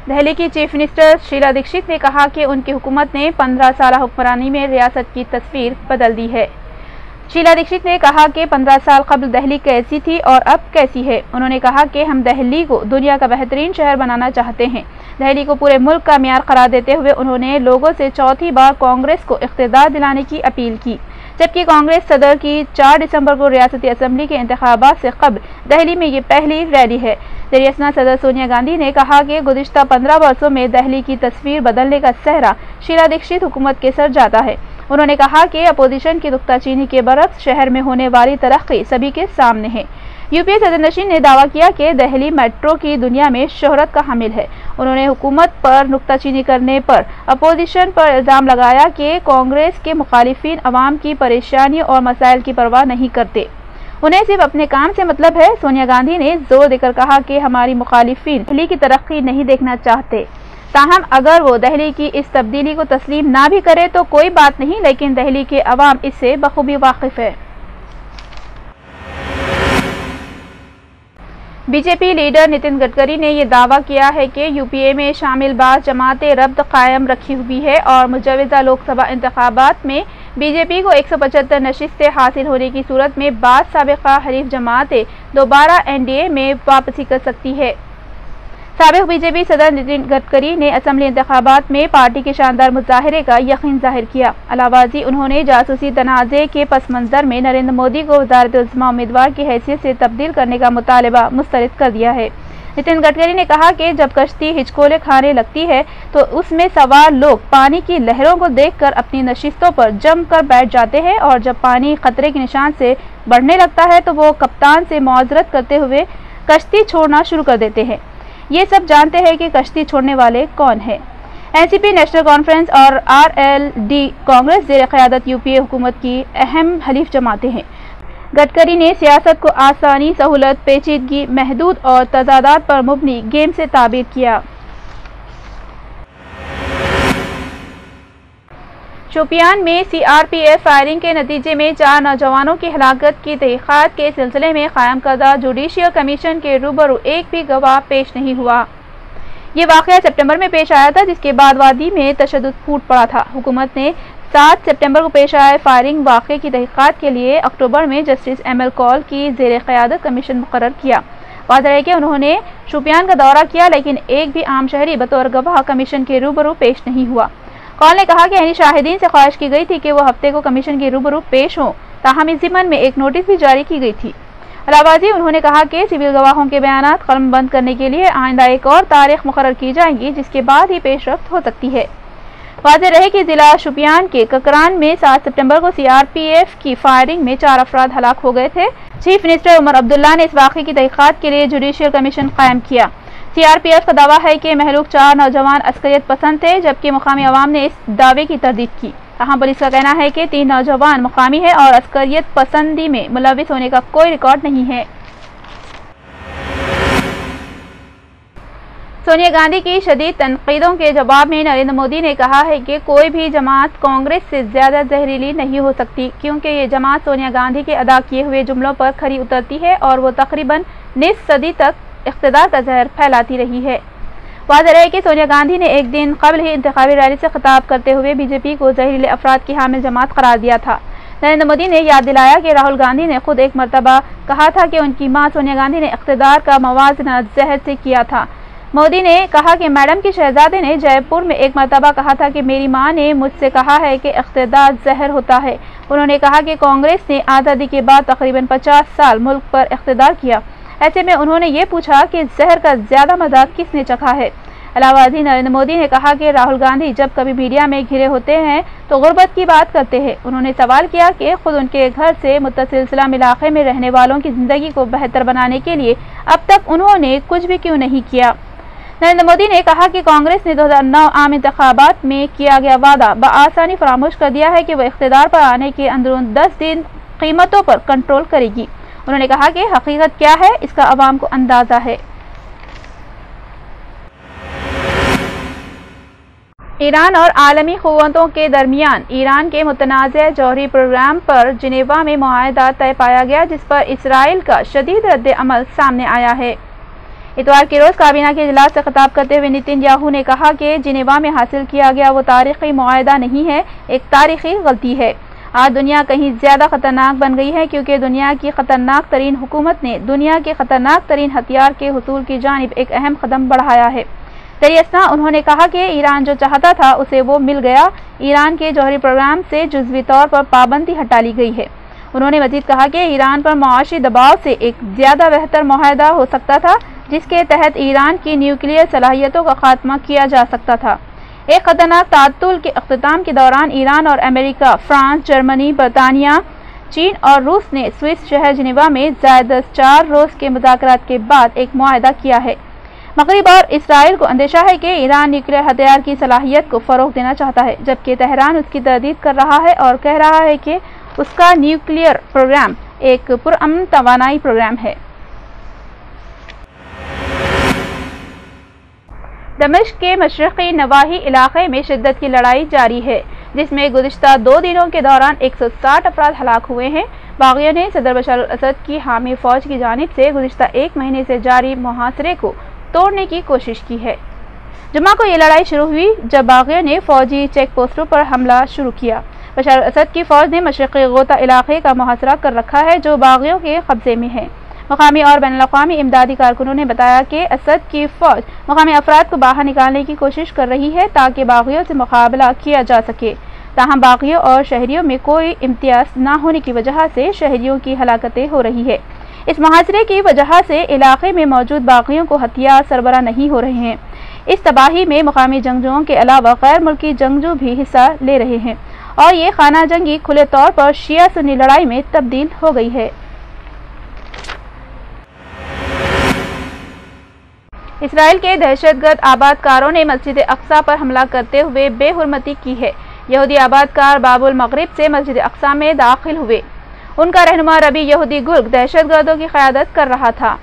دہلی کی chief minister Sheila Dixit نے کہا کہ ان کی حکومت نے 15 سالہ حکمرانی میں ریاست کی تصویر بدل دی ہے۔ شیلا دیکشت نے کہا کہ 15 سال قبل دہلی کیسی تھی اور اب کیسی ہے۔ انہوں نے کہا کہ ہم دہلی کو دنیا کا بہترین شہر بنانا چاہتے ہیں۔ دہلی کو پورے ملک کا معیار قرار دیتے ہوئے انہوں نے لوگوں سے چوتھی بار کانگریس کو اقتدار دلانے کی اپیل کی، جبکہ کانگریس صدر کی 4 دسمبر کو ریاستی اسمبلی کے انتخابات سے قبل دہلی میں یہ پہلی ریلی ہے۔ زیر اسناد صدر سونیا گاندھی نے کہا کہ گزشتہ 15 برسوں میں دہلی کی تصویر بدلنے کا سہرا شیلا دیکشت حکومت کے سر جاتا ہے۔ انہوں نے کہا کہ اپوزیشن کی نکتہ چینی کے برعکس شہر میں ہونے والی ترقی سبھی کے سامنے ہے۔ یو پی اے صدر نشین نے دعویٰ کیا کہ دہلی میٹرو کی دنیا میں شہرت کا حامل ہے۔ انہوں نے حکومت پر نکتہ چینی کرنے پر اپوزیشن پر الزام لگایا کہ کانگریس کے مخالفین عوام کی پریشانیوں اور مسائل کی پرواہ نہیں کرتے، انہیں صرف اپنے کام سے مطلب ہے۔ سونیا گاندھی نے زور دے کر کہا کہ ہماری مخالفین دہلی کی ترقی نہیں دیکھنا چاہتے، تاہم اگر وہ دہلی کی اس تبدیلی کو تسلیم نہ بھی کرے تو کوئی بات نہیں، لیکن دہلی کے عوام اس سے بخوبی واقف ہے۔ B J P leader Nitin Gadkari نے یہ دعویٰ کیا ہے کہ یو پی اے میں شامل بعض جماعتیں ربط قائم رکھی ہوئی ہے اور مجوزہ لوک سبھا انتخابات میں بی جے پی کو 175 نشستیں حاصل ہونے کی صورت میں بعض سابقہ حریف جماعتیں دوبارہ این ڈی اے میں واپسی کر سکتی ہے۔ سابق بی جے پی صدر نتن گڈکری نے اسمبلی انتخابات میں پارٹی کے شاندار مظاہرے کا یقین ظاہر کیا۔ علاوہ ازیں انہوں نے جاسوسی تنازع کے پس منظر میں نریندر مودی کو وزارت عظمیٰ امیدوار کی حیثیت سے تبدیل کرنے کا مطالبہ مسترد کر دیا ہے۔ نتن گڈکری نے کہا کہ جب کشتی ہچکولے کھانے لگتی ہے تو اس میں سوار لوگ پانی کی لہروں کو دیکھ کر اپنی نشستوں پر جم کر بیٹھ جاتے ہیں، اور جب پانی خطرے کے نشان سے بڑھنے لگتا ہے تو وہ کپتان سے معذرت کرتے ہوئے کشتی چھوڑنا شروع کر دیتے ہیں۔ یہ سب جانتے ہیں کہ کشتی چھوڑنے والے کون ہیں۔ این سی پی نیشنل کانفرنس اور آر ایل ڈی کانگریس زیر قیادت یو پی اے حکومت کی اہم حلیف جماعتیں ہیں۔ گڈکری نے سیاست کو آسانی، سہولت، پیچیدگی، محدود اور تضادات پر مبنی گیم سے تعبیر کیا۔ شوپیان میں C R P F firing کے نتیجے میں 4 نوجوانوں کی ہلاکت کی تحقیقات کے سلسلے میں قائم کردہ جوڈیشل کمیشن کے روبرو ایک بھی گواہ پیش نہیں ہوا۔ یہ واقعہ سپٹمبر میں پیش آیا تھا، جس کے بعد وادی میں تشدد پھوٹ پڑا تھا۔ حکومت نے 7 سپٹمبر کو پیش آئے فائرنگ واقعے کی تحقیقات کے لیے اکتوبر میں جسٹس ایم ایل کول کی زیر قیادت کمیشن مقرر کیا۔ واضح ہے کہ انہوں نے شوپیان کا دورہ کیا، لیکن ایک بھی عام شہری بطور گواہ کمیشن کے روبرو پیش نہیں ہوا۔ کول نے کہا کہ شاہدین سے خواہش کی گئی تھی کہ وہ ہفتے کو کمیشن کے روبرو پیش ہوں، تاہم اس ضمن میں ایک نوٹس بھی جاری کی گئی تھی۔ علاوہ ازیں انہوں نے کہا کہ سول گواہوں کے بیانات قلم بند کرنے کے لیے آئندہ ایک اور تاریخ مقرر کی جائے گی، جس کے بعد ہی پیش رفت ہو سکتی ہے۔ واضح رہے کہ ضلع شوپیان کے ککران میں 7 سپٹمبر کو سی آر پی ایف کی فائرنگ میں 4 افراد ہلاک ہو گئے تھے۔ چیف منسٹر عمر عبداللہ نے اس واقعے کی تحقیقات کے لیے جوڈیشل کمیشن قائم کیا۔ سی آر پی ایف کا دعویٰ ہے کہ مہلوک 4 نوجوان عسکریت پسند تھے، جبکہ مقامی عوام نے اس دعوے کی تردید کی۔ تاہم پولیس کا کہنا ہے کہ 3 نوجوان مقامی ہیں اور عسکریت پسندی میں ملوث ہونے کا کوئی ریکارڈ نہیں ہے۔ سونیا گاندھی کی شدید تنقیدوں کے جواب میں نریندر مودی نے کہا ہے کہ کوئی بھی جماعت کانگریس سے زیادہ زہریلی نہیں ہو سکتی، کیونکہ یہ جماعت سونیا گاندھی کے ادا کیے ہوئے جملوں پر کھری اترتی ہے اور وہ تقریباً نصف صدی تک اقتدار کا زہر پھیلاتی رہی ہے۔ واضح رہے کہ سونیا گاندھی نے ایک دن قبل ہی انتخابی ریلی سے خطاب کرتے ہوئے بی جے پی کو زہریلے افراد کی حامل جماعت قرار دیا تھا۔ نریندر مودی نے یاد دلایا کہ راہل گاندھی نے خود ایک مرتبہ کہا تھا کہ ان کی ماں سونیا گاندھی نے اقتدار کا موازنہ زہر سے کیا تھا۔ مودی نے کہا کہ میڈم کی شہزادے نے جے پور میں ایک مرتبہ کہا تھا کہ میری ماں نے مجھ سے کہا ہے کہ اقتدار زہر ہوتا ہے۔ انہوں نے کہا کہ کانگریس نے آزادی کے بعد تقریباً 50 سال ملک پر اقتدار کیا، ایسے میں انہوں نے یہ پوچھا کہ زہر کا زیادہ مذاق کس نے چکھا ہے۔ علاوہ ازیں نریندر مودی نے کہا کہ راہل گاندھی جب کبھی میڈیا میں گھرے ہوتے ہیں تو غربت کی بات کرتے ہیں۔ انہوں نے سوال کیا کہ خود ان کے گھر سے متصل سلم علاقے میں رہنے والوں کی زندگی کو بہتر بنانے کے لیے اب تک انہوں نے کچھ بھی کیوں نہیں کیا۔ نریندر مودی نے کہا کہ کانگریس نے 2009 عام انتخابات میں کیا گیا وعدہ بآسانی فراموش کر دیا ہے کہ وہ اقتدار پر آنے کے اندرون 10 دن قیمتوں پر کنٹرول کرے گی۔ انہوں نے کہا کہ حقیقت کیا ہے اس کا عوام کو اندازہ ہے۔ ایران اور عالمی قوتوں کے درمیان ایران کے متنازع جوہری پروگرام پر جنیوا میں معاہدہ طے پایا گیا، جس پر اسرائیل کا شدید رد عمل سامنے آیا ہے۔ اتوار کے روز کابینہ کے اجلاس سے خطاب کرتے ہوئے نیتن یاہو نے کہا کہ جنیوا میں حاصل کیا گیا وہ تاریخی معاہدہ نہیں ہے، ایک تاریخی غلطی ہے۔ آج دنیا کہیں زیادہ خطرناک بن گئی ہے کیونکہ دنیا کی خطرناک ترین حکومت نے دنیا کے خطرناک ترین ہتھیار کے حصول کی جانب ایک اہم قدم بڑھایا ہے۔ در اثنا انہوں نے کہا کہ ایران جو چاہتا تھا اسے وہ مل گیا، ایران کے جوہری پروگرام سے جزوی طور پر پابندی ہٹا لی گئی ہے۔ انہوں نے مزید کہا کہ ایران پر معاشی دباؤ سے ایک زیادہ بہتر معاہدہ ہو سکتا تھا جس کے تحت ایران کی نیوکلیئر صلاحیتوں کا خاتمہ کیا جا سکتا تھا۔ ایک خطرناک تعطل کے اختتام کے دوران ایران اور امریکہ، فرانس، جرمنی، برطانیہ، چین اور روس نے سوئس شہر جنیوا میں زائد از 4 روز کے مذاکرات کے بعد ایک معاہدہ کیا ہے۔ مغرب اور اسرائیل کو اندیشہ ہے کہ ایران نیوکلیئر ہتھیار کی صلاحیت کو فروغ دینا چاہتا ہے، جبکہ تہران اس کی تردید کر رہا ہے اور کہہ رہا ہے کہ اس کا نیوکلیئر پروگرام ایک پرامن توانائی پروگرام ہے۔ دمشق کے مشرقی نواحی علاقے میں شدت کی لڑائی جاری ہے، جس میں گزشتہ 2 دنوں کے دوران 160 افراد ہلاک ہوئے ہیں۔ باغیوں نے صدر بشار الاسد کی حامی فوج کی جانب سے گزشتہ 1 مہینے سے جاری محاصرے کو توڑنے کی کوشش کی ہے۔ جمعہ کو یہ لڑائی شروع ہوئی جب باغیوں نے فوجی چیک پوسٹوں پر حملہ شروع کیا۔ بشار الاسد کی فوج نے مشرقی غوطہ علاقے کا محاصرہ کر رکھا ہے جو باغیوں کے قبضے میں ہے۔ مقامی اور بین الاقوامی امدادی کارکنوں نے بتایا کہ اسد کی فوج مقامی افراد کو باہر نکالنے کی کوشش کر رہی ہے تاکہ باغیوں سے مقابلہ کیا جا سکے، تاہم باغیوں اور شہریوں میں کوئی امتیاز نہ ہونے کی وجہ سے شہریوں کی ہلاکتیں ہو رہی ہے۔ اس محاصرے کی وجہ سے علاقے میں موجود باغیوں کو ہتھیار سربراہ نہیں ہو رہے ہیں۔ اس تباہی میں مقامی جنگجوؤں کے علاوہ غیر ملکی جنگجو بھی حصہ لے رہے ہیں اور یہ خانہ جنگی کھلے طور پر شیعہ سنی لڑائی میں تبدیل ہو گئی ہے۔ اسرائیل کے دہشت گرد آباد کاروں نے مسجد اقصی پر حملہ کرتے ہوئے بے حرمتی کی ہے۔ یہودی آباد کار باب المغرب سے مسجد اقصی میں داخل ہوئے۔ ان کا رہنما ربی یہودی گرگ دہشت گردوں کی قیادت کر رہا تھا۔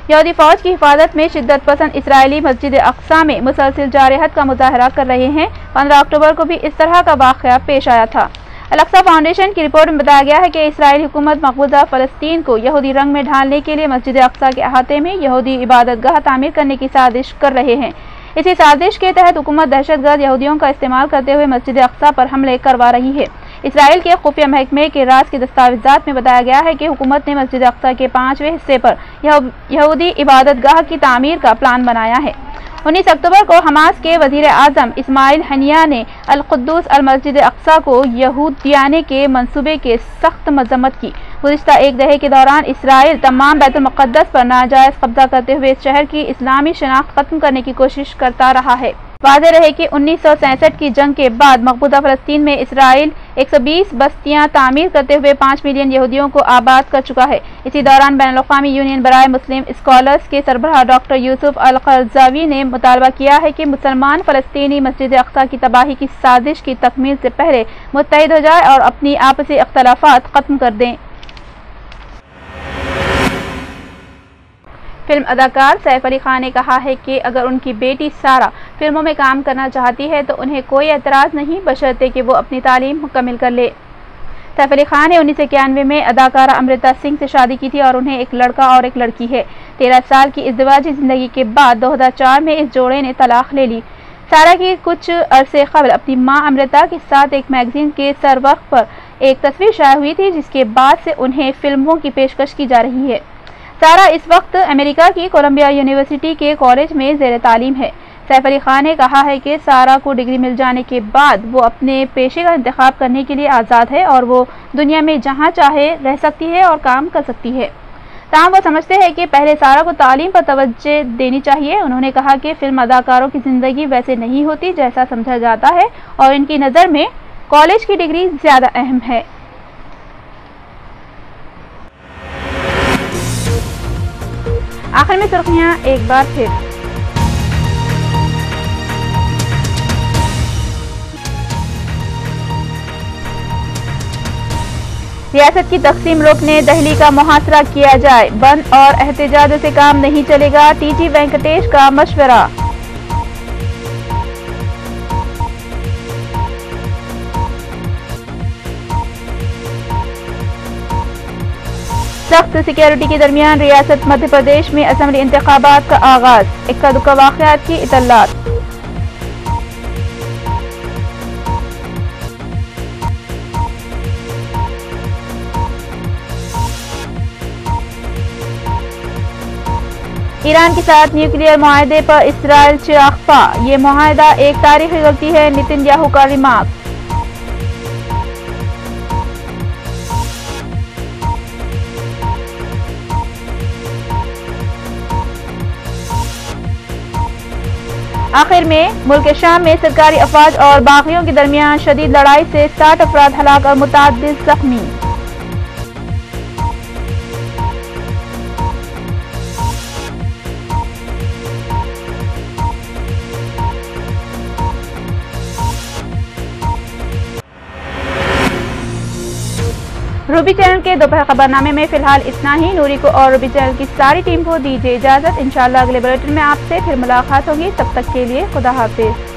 یہودی فوج کی حفاظت میں شدت پسند اسرائیلی مسجد اقصی میں مسلسل جارحیت کا مظاہرہ کر رہے ہیں۔ 15 اکتوبر کو بھی اس طرح کا واقعہ پیش آیا تھا۔ الاقصی فاؤنڈیشن کی رپورٹ میں بتایا گیا ہے کہ اسرائیلی حکومت مقبوضہ فلسطین کو یہودی رنگ میں ڈھالنے کے لیے مسجد اقصی کے احاطے میں یہودی عبادت گاہ تعمیر کرنے کی سازش کر رہے ہیں۔ اسی سازش کے تحت حکومت دہشت گرد یہودیوں کا استعمال کرتے ہوئے مسجد اقصی پر حملے کروا رہی ہے۔ اسرائیل کے خفیہ محکمے کے راز کے دستاویزات میں بتایا گیا ہے کہ حکومت نے مسجد اقصی کے 5ویں حصے پر یہودی عبادت گاہ کی تعمیر کا پلان بنایا ہے۔ 19 اکتوبر کو حماس کے وزیر اعظم اسماعیل ہنیہ نے القدس المسجد اقصی کو یہودیانے کے منصوبے کی سخت مذمت کی۔ گزشتہ 1 دہے کے دوران اسرائیل تمام بیت المقدس پر ناجائز قبضہ کرتے ہوئے اس شہر کی اسلامی شناخت ختم کرنے کی کوشش کرتا رہا ہے۔ واضح رہے کہ 1967 کی جنگ کے بعد مقبوضہ فلسطین میں اسرائیل 120 بستیاں تعمیر کرتے ہوئے 5 ملین یہودیوں کو آباد کر چکا ہے۔ اسی دوران بین الاقوامی یونین برائے مسلم اسکالرز کے سربراہ ڈاکٹر یوسف القرضاوی نے مطالبہ کیا ہے کہ مسلمان فلسطینی مسجد اقصی کی تباہی کی سازش کی تکمیل سے پہلے متحد ہو جائے اور اپنی آپسی اختلافات ختم کر دیں۔ فلم اداکار سیف علی خان نے کہا ہے کہ اگر ان کی بیٹی سارہ فلموں میں کام کرنا چاہتی ہے تو انہیں کوئی اعتراض نہیں بشرطے کہ وہ اپنی تعلیم مکمل کر لے۔ سیف علی خان نے 1991 میں اداکارہ امرتا سنگھ سے شادی کی تھی اور انہیں ایک لڑکا اور ایک لڑکی ہے۔ 13 سال کی ازدواجی زندگی کے بعد 2004 میں اس جوڑے نے طلاق لے لی۔ سارہ کی کچھ عرصے قبل اپنی ماں امرتا کے ساتھ ایک میگزین کے سرورق پر ایک تصویر شائع ہوئی تھی جس کے بعد سے انہیں فلموں کی پیشکش کی جا رہی ہے۔ سارہ اس وقت امریکہ کی کولمبیا یونیورسٹی کے کالج میں زیر تعلیم ہے۔ سیف علی خان نے کہا ہے کہ سارہ کو ڈگری مل جانے کے بعد وہ اپنے پیشے کا انتخاب کرنے کے لیے آزاد ہے اور وہ دنیا میں جہاں چاہے رہ سکتی ہے اور کام کر سکتی ہے۔ تاہم وہ سمجھتے ہیں کہ پہلے سارہ کو تعلیم پر توجہ دینی چاہیے۔ انہوں نے کہا کہ فلم اداکاروں کی زندگی ویسے نہیں ہوتی جیسا سمجھا جاتا ہے اور ان کی نظر میں کالج کی ڈگری زیادہ اہم ہے۔ آخر میں سرخیاں ایک بار پھر۔ ریاست کی تقسیم روکنے دہلی کا محاصرہ کیا جائے، بند اور احتجاجوں سے کام نہیں چلے گا، ٹی جی وینکٹیش کا مشورہ۔ سخت سیکیورٹی کے درمیان ریاست مدھیہ پردیش میں اسمبلی انتخابات کا آغاز، اکا دکا واقعات کی اطلاعات۔ ایران کے ساتھ نیوکلیئر معاہدے پر اسرائیل چراغ پا، یہ معاہدہ ایک تاریخی غلطی ہے، نیتن یاہو کا ریمارک۔ آخر میں ملک شام میں سرکاری افواج اور باغیوں کے درمیان شدید لڑائی سے 60 افراد ہلاک اور متعدد زخمی۔ روبی چینل کے دوپہر خبرنامے میں فی الحال اتنا ہی۔ نوری کو اور روبی چینل کی ساری ٹیم کو دیجیے اجازت، انشاءاللہ اگلے بلیٹن میں آپ سے پھر ملاقات ہوگی، تب تک کے لیے خدا حافظ۔